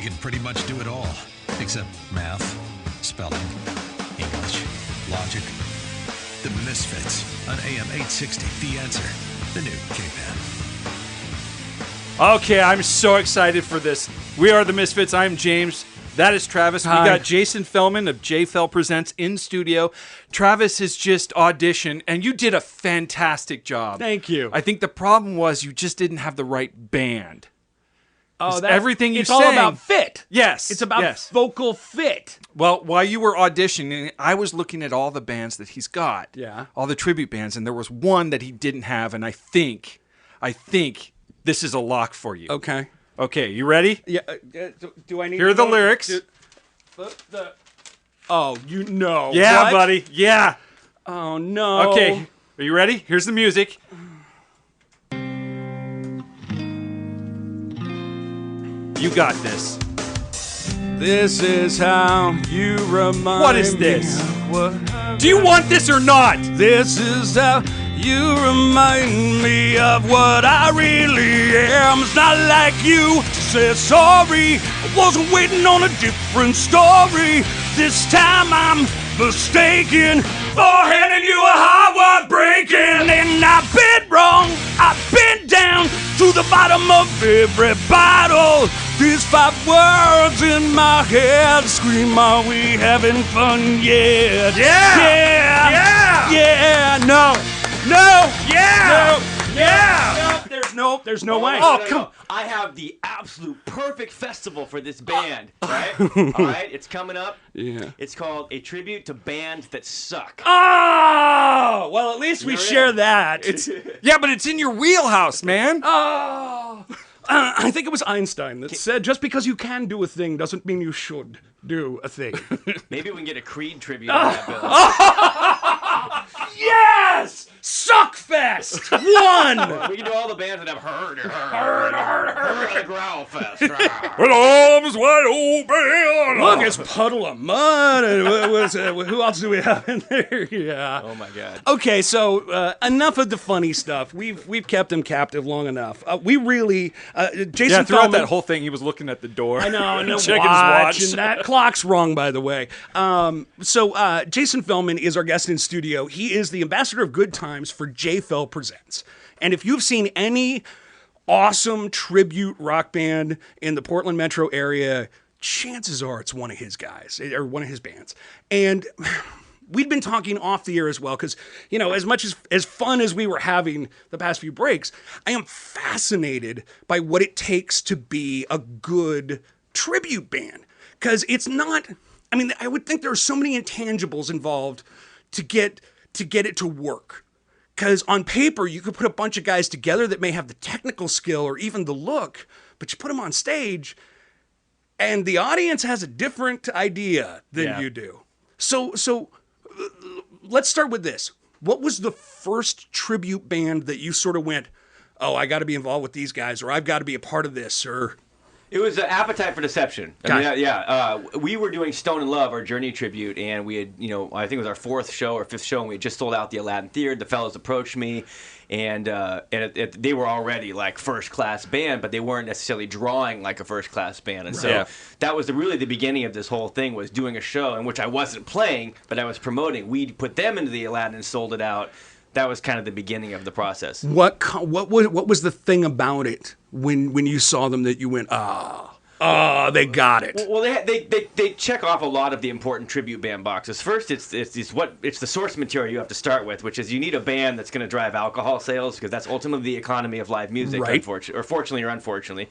can pretty much do it all, except math, spelling, English, logic. The Misfits on AM 860. The Answer. The new K-Pan. Okay, I'm so excited for this. We are the Misfits. I'm James. That is Travis. Hi. We got Jason Fellman of J Fell Presents in studio. Travis has just auditioned, and you did a fantastic job. Thank you. I think the problem was you just didn't have the right band. Oh, everything you It's all sang- about fit. Yes. It's about yes. vocal fit. Well, while you were auditioning, I was looking at all the bands that he's got. Yeah. All the tribute bands, and there was one that he didn't have, and I think this is a lock for you. Okay. Okay, you ready? Yeah. Do I need? Here are to the go- lyrics. Oh, you know. Yeah, What? buddy. Yeah. Oh no. Okay. Are you ready? Here's the music. You got this. This is how you remind What is this? me of what Do you want this or not? This is how you remind me of what I really am. It's not like you to say sorry. I wasn't waiting on a different story. This time I'm mistaken for handing you a heart breaking. And I've been wrong. I've been down to the bottom of every bottle. These 5 words in my head scream, are we having fun yet? Yeah! Yeah! Yeah! No! No! Yeah! No! Yeah! There's no way. Oh, come- I have the absolute perfect festival for this band, right? All right, it's coming up. Yeah. It's called A Tribute to Bands That Suck. Oh! Well, at least we You're share in. that. Yeah, but it's in your wheelhouse, man. Oh! I think it was Einstein that said, just because you can do a thing doesn't mean you should do a thing. Maybe we can get a Creed tribute on that bill. Yes! Suckfest! One! We can do all the bands that have heard the Growl Fest. With arms wide open. Look, it's Puddle of Mud. And who else do we have in there? Yeah. Oh my God. Okay, so enough of the funny stuff. We've kept him captive long enough. We really, Jason Yeah, throughout Fellman. that whole thing, he was looking at the door. I know, and checking his watch. and that clock's wrong, by the way. So Jason Fellman is our guest in studio. He is the ambassador of good times for J Fell Presents. And if you've seen any awesome tribute rock band in the Portland metro area, chances are it's one of his guys or one of his bands. And we'd been talking off the air as well because, you know, as much as fun as we were having the past few breaks, I am fascinated by what it takes to be a good tribute band. Because it's not, I mean, I would think there are so many intangibles involved to get it to work. Because on paper, you could put a bunch of guys together that may have the technical skill or even the look, but you put them on stage, and the audience has a different idea than you do. So let's start with this. What was the first tribute band that you sort of went, oh, I got to be involved with these guys, or I've got to be a part of this, or... It was Appetite for Deception. Gotcha. We were doing Stone in Love, our Journey tribute, and we had, I think it was our 4th show or 5th show, and we had just sold out the Aladdin Theater. The fellows approached me, and they were already like first-class band, but they weren't necessarily drawing like a first-class band. And so that was really the beginning of this whole thing, was doing a show in which I wasn't playing, but I was promoting. We put them into the Aladdin and sold it out. That was kind of the beginning of the process. What was the thing about it when you saw them that you went, they got it? Well, they check off a lot of the important tribute band boxes. First, it's the source material you have to start with, which is you need a band that's going to drive alcohol sales, because that's ultimately the economy of live music, right? Fortunately or unfortunately.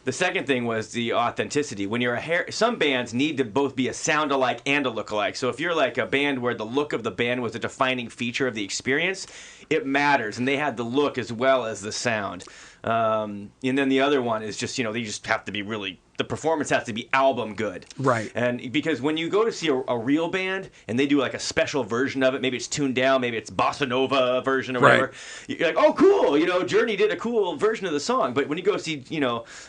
The second thing was the authenticity. When you're some bands need to both be a sound-alike and a look-alike. So if you're like a band where the look of the band was a defining feature of the experience, it matters, and they had the look as well as the sound. And then the other one is just, they just have to be really, the performance has to be album good. Right. And because when you go to see a real band and they do like a special version of it, maybe it's tuned down, maybe it's bossa nova version or whatever, you're like, oh, cool, Journey did a cool version of the song. But when you go see,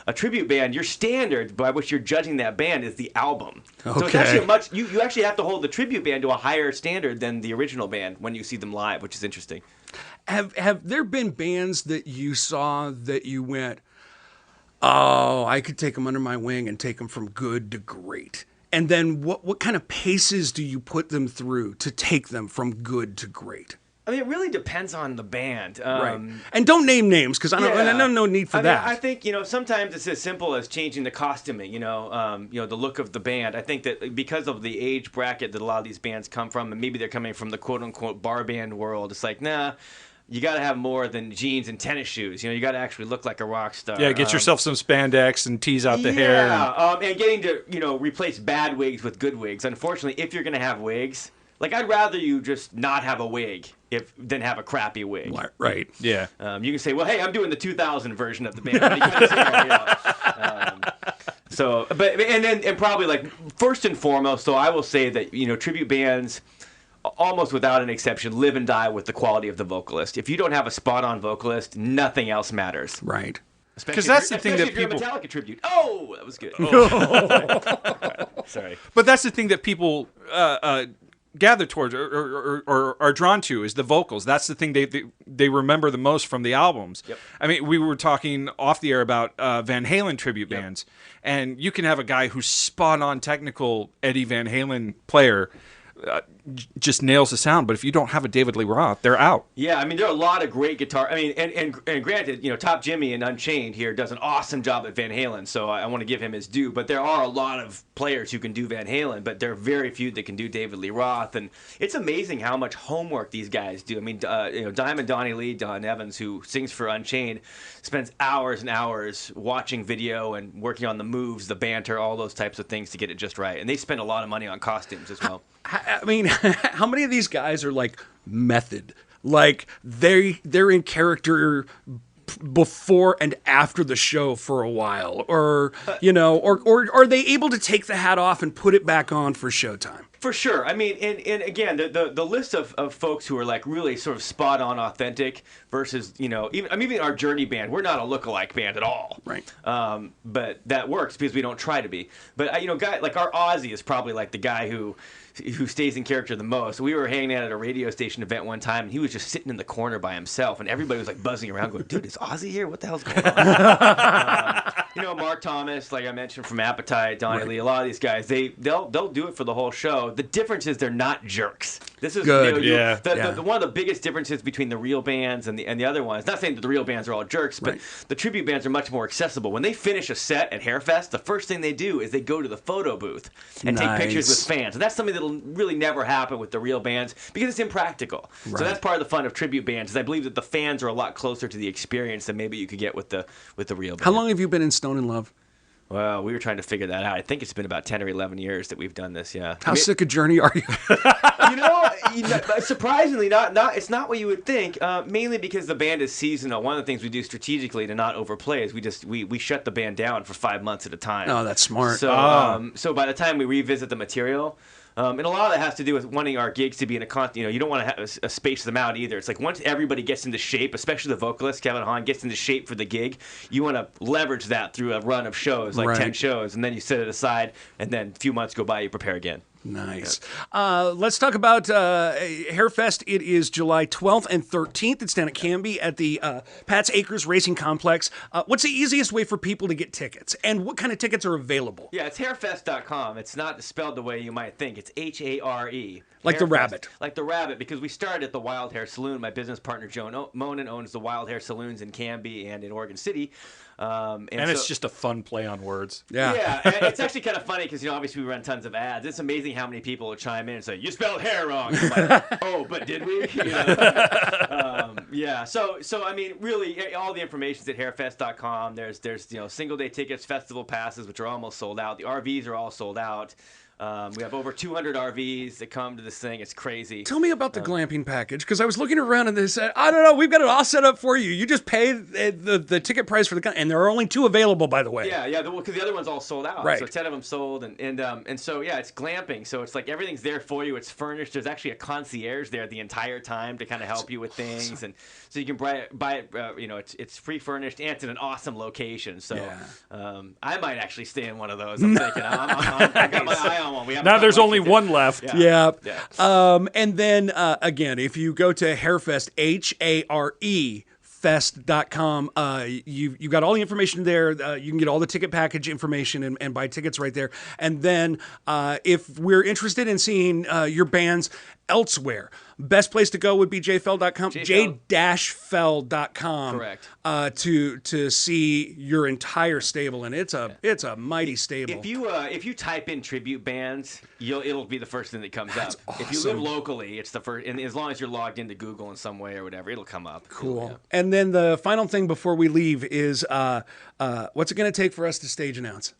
a tribute band, your standard by which you're judging that band is the album. Okay. So it's actually you actually have to hold the tribute band to a higher standard than the original band when you see them live, which is interesting. Have there been bands that you saw that you went, Oh, I could take them under my wing and take them from good to great. And then what kind of paces do you put them through to take them from good to great? I mean, it really depends on the band. Right. And don't name names, because I don't no need for that. I think, sometimes it's as simple as changing the costuming, the look of the band. I think that because of the age bracket that a lot of these bands come from, and maybe they're coming from the quote-unquote bar band world, it's like, nah, you got to have more than jeans and tennis shoes. You got to actually look like a rock star. Yeah, get yourself some spandex and tease out the hair. Yeah, and getting to, replace bad wigs with good wigs. Unfortunately, if you're going to have wigs, like, I'd rather you just not have a wig than have a crappy wig. Right. Yeah. You can say, well, hey, I'm doing the 2000 version of the band. What are you gonna say? And probably, like, first and foremost, so I will say that, tribute bands, almost without an exception, live and die with the quality of the vocalist. If you don't have a spot-on vocalist, nothing else matters. Right. Because that's the thing that people... Especially if you're a Metallica tribute. Oh, that was good. Oh. Sorry. But that's the thing that people... gather towards or are drawn to is the vocals. That's the thing they remember the most from the albums. Yep. I mean, we were talking off the air about Van Halen tribute bands, and you can have a guy who's spot on technical Eddie Van Halen player, just nails the sound, but if you don't have a David Lee Roth, they're out. Yeah, I mean, there are a lot of great guitar. I mean, and granted, Top Jimmy and Unchained here does an awesome job at Van Halen, so I want to give him his due. But there are a lot of players who can do Van Halen, but there are very few that can do David Lee Roth, and it's amazing how much homework these guys do. I mean, Diamond Donnie Lee, Don Evans, who sings for Unchained, spends hours and hours watching video and working on the moves, the banter, all those types of things to get it just right. And they spend a lot of money on costumes as well. I mean, how many of these guys are like method? Like they're in character before and after the show for a while, or or are they able to take the hat off and put it back on for showtime? For sure. I mean, and again, the list of folks who are like really sort of spot on authentic versus, even our Journey band, we're not a lookalike band at all. Right. But that works because we don't try to be. But, guy like our Ozzy is probably like the guy who stays in character the most. We were hanging out at a radio station event one time, and he was just sitting in the corner by himself, and everybody was like buzzing around going, dude, is Ozzy here? What the hell's going on? Mark Thomas, like I mentioned, from Appetite, Donnie Lee, a lot of these guys, they'll do it for the whole show. The difference is they're not jerks. This is good. One of the biggest differences between the real bands and the other ones. Not saying that the real bands are all jerks, but the tribute bands are much more accessible. When they finish a set at Hairfest, the first thing they do is they go to the photo booth and take pictures with fans. And that's something that'll really never happen with the real bands because it's impractical. Right. So that's part of the fun of tribute bands. Is I believe that the fans are a lot closer to the experience than maybe you could get with the real band. How long have you been in Stone in Love? Well, we were trying to figure that out. I think it's been about 10 or 11 years that we've done this, yeah. How sick a journey are you? Surprisingly, it's not what you would think, mainly because the band is seasonal. One of the things we do strategically to not overplay is we shut the band down for 5 months at a time. Oh, that's smart. So, so by the time we revisit the material, and a lot of that has to do with wanting our gigs to be in a constant. You don't want to have space them out either. It's like once everybody gets into shape, especially the vocalist Kevin Hahn gets into shape for the gig, you want to leverage that through a run of shows, like 10 shows, and then you set it aside, and then a few months go by, you prepare again. Nice. Let's talk about Hairfest. It is July 12th and 13th. It's down at Canby at the Pat's Acres Racing Complex. What's the easiest way for people to get tickets? And what kind of tickets are available? Yeah, it's hairfest.com. It's not spelled the way you might think. It's H-A-R-E. Like the rabbit. Like the rabbit, because we started at the Wild Hair Saloon. My business partner, Joan Monin, owns the Wild Hair Saloons in Canby and in Oregon City. And it's just a fun play on words. Yeah, and it's actually kind of funny because, obviously we run tons of ads. It's amazing how many people will chime in and say, you spelled hair wrong. Like, oh, but did we? Yeah, so I mean, really, all the information's at hairfest.com. There's single-day tickets, festival passes, which are almost sold out. The RVs are all sold out. We have over 200 RVs that come to this thing. It's crazy. Tell me about the glamping package, because I was looking around and they said, I don't know, we've got it all set up for you. You just pay the ticket price for and there are only 2 available, by the way. Yeah, because the other one's all sold out. Right. So 10 of them sold, and so yeah, it's glamping. So it's like everything's there for you. It's furnished. There's actually a concierge there the entire time to kind of help you with things, and so you can buy it. It's pre-furnished and it's in an awesome location. So I might actually stay in one of those. I'm thinking I got my eye on one. Now there's only one left. Yeah. And then, again, if you go to Hairfest, HARE hairfest.com. You've got all the information there. You can get all the ticket package information and buy tickets right there. And then if we're interested in seeing your bands elsewhere, best place to go would be jfell.com, j-fell.com. Correct. To see your entire stable, and it's a mighty stable. If you type in tribute bands, it'll be the first thing that comes up. Awesome. If you live locally, it's the first, and as long as you're logged into Google in some way or whatever, it'll come up. Cool. And then the final thing before we leave is what's it going to take for us to stage announce?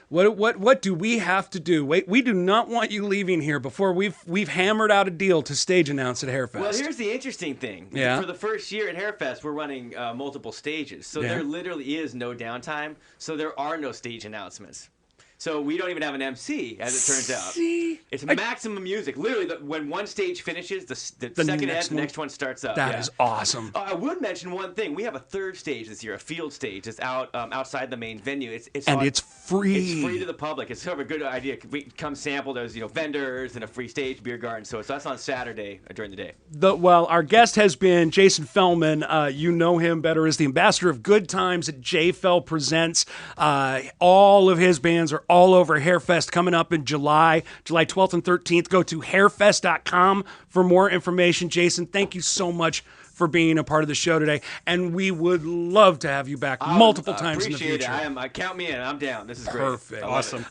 What do we have to do? Wait, we do not want you leaving here before we've hammered out a deal to stage announce at Hairfest. Well, here's the interesting thing. Yeah. For the first year at Hairfest, we're running multiple stages, so there literally is no downtime. So there are no stage announcements. So we don't even have an MC, as it turns out. It's maximum music. Literally, when one stage finishes, the second ends, the next one starts up. That is awesome. I would mention one thing. We have a third stage this year, a field stage. It's out outside the main venue. It's free. It's free to the public. It's sort of a good idea. We come sample. There's vendors and a free stage, beer garden. So that's on Saturday during the day. Our guest has been Jason Fellman. You know him better as the ambassador of Good Times at J Fell Presents. All of his bands are all over Hairfest coming up in July 12th and 13th. Go to hairfest.com for more information. Jason, thank you so much for being a part of the show today, and we would love to have you back multiple times in the future. Appreciate it. Count me in. I'm down. This is great. Perfect. Awesome.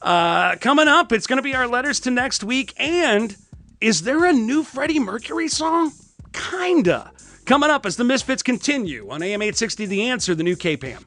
Coming up, it's going to be our letters to next week, and is there a new Freddie Mercury song? Kinda. Coming up as the Misfits continue on AM 860 The Answer, the new KPAM.